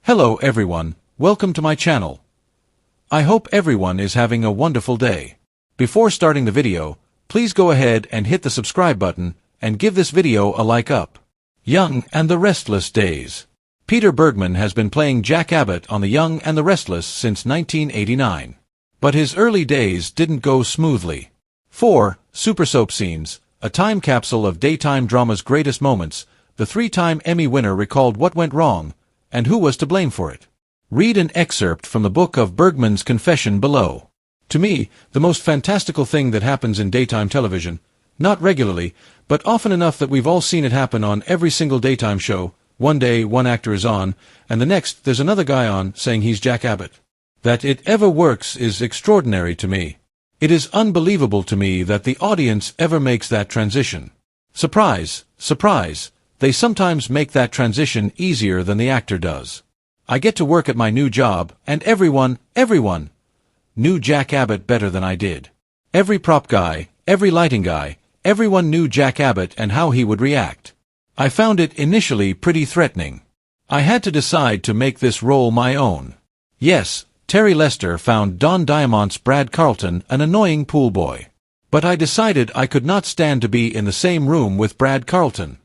Hello everyone, welcome to my channel. I hope everyone is having a wonderful day. Before starting the video, please go ahead and hit the subscribe button and give this video a like up. Young and the Restless days. Peter Bergman has been playing Jack Abbott on the Young and the Restless since 1989. But his early days didn't go smoothly. 4 Super Soap Scenes, a time capsule of daytime drama's greatest moments. The 3-time Emmy winner recalled what went wrong and who was to blame for it. Read an excerpt from the book of Bergman's confession below. To me, the most fantastical thing that happens in daytime television, not regularly, but often enough that we've all seen it happen on every single daytime show. One day, one actor is on, and the next, there's another guy on saying he's Jack Abbott. That it ever works is extraordinary to me. It is unbelievable to me that the audience ever makes that transition. Surprise, surprise, they sometimes make that transition easier than the actor does. I get to work at my new job, and everyone knew Jack Abbott better than I did. Every prop guy, every lighting guy, everyone knew Jack Abbott and how he would react. I found it initially pretty threatening. I had to decide to make this role my own. Yes, Terry Lester found Don Diamant's Brad Carlton an annoying pool boy. But I decided I could not stand to be in the same room with Brad Carlton.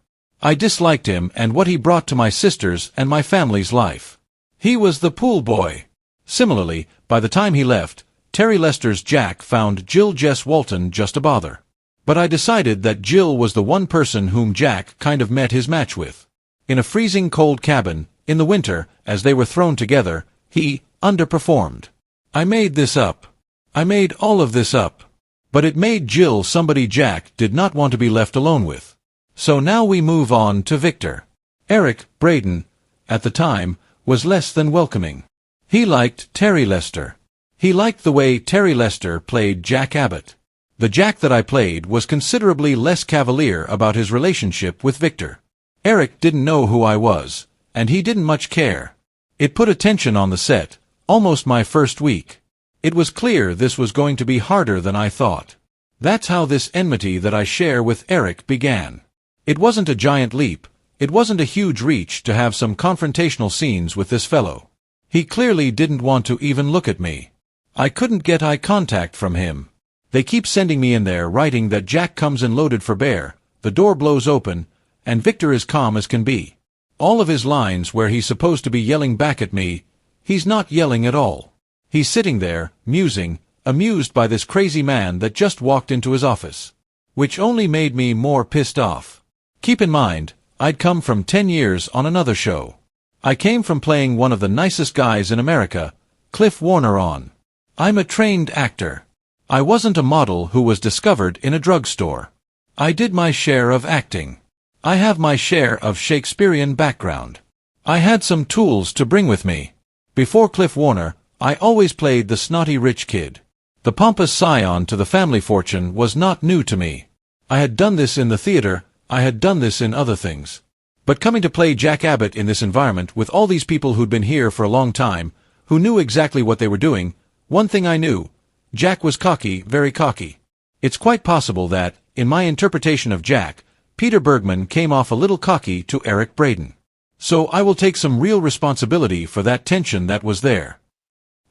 I disliked him and what he brought to my sister's and my family's life. He was the pool boy. Similarly, by the time he left, Terry Lester's Jack found Jill Jess Walton just a bother. But I decided that Jill was the one person whom Jack kind of met his match with. In a freezing cold cabin, in the winter, as they were thrown together, he underperformed. I made this up. I made all of this up. But it made Jill somebody Jack did not want to be left alone with. So now we move on to Victor. Eric Braeden, at the time, was less than welcoming. He liked Terry Lester. He liked the way Terry Lester played Jack Abbott. The Jack that I played was considerably less cavalier about his relationship with Victor. Eric didn't know who I was, and he didn't much care. It put a tension on the set, almost my first week. It was clear this was going to be harder than I thought. That's how this enmity that I share with Eric began. It wasn't a giant leap, it wasn't a huge reach to have some confrontational scenes with this fellow. He clearly didn't want to even look at me. I couldn't get eye contact from him. They keep sending me in there writing that Jack comes in loaded for bear, the door blows open, and Victor is calm as can be. All of his lines where he's supposed to be yelling back at me, he's not yelling at all. He's sitting there, musing, amused by this crazy man that just walked into his office. Which only made me more pissed off. Keep in mind, I'd come from 10 years on another show. I came from playing one of the nicest guys in America, Cliff Warner on. I'm a trained actor. I wasn't a model who was discovered in a drugstore. I did my share of acting. I have my share of Shakespearean background. I had some tools to bring with me. Before Cliff Warner, I always played the snotty rich kid. The pompous scion to the family fortune was not new to me. I had done this in the theater, I had done this in other things. But coming to play Jack Abbott in this environment with all these people who'd been here for a long time, who knew exactly what they were doing, one thing I knew, Jack was cocky, very cocky. It's quite possible that, in my interpretation of Jack, Peter Bergman came off a little cocky to Eric Braeden. So I will take some real responsibility for that tension that was there.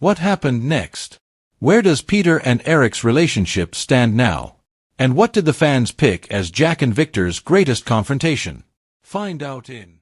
What happened next? Where does Peter and Eric's relationship stand now? And what did the fans pick as Jack and Victor's greatest confrontation? Find out in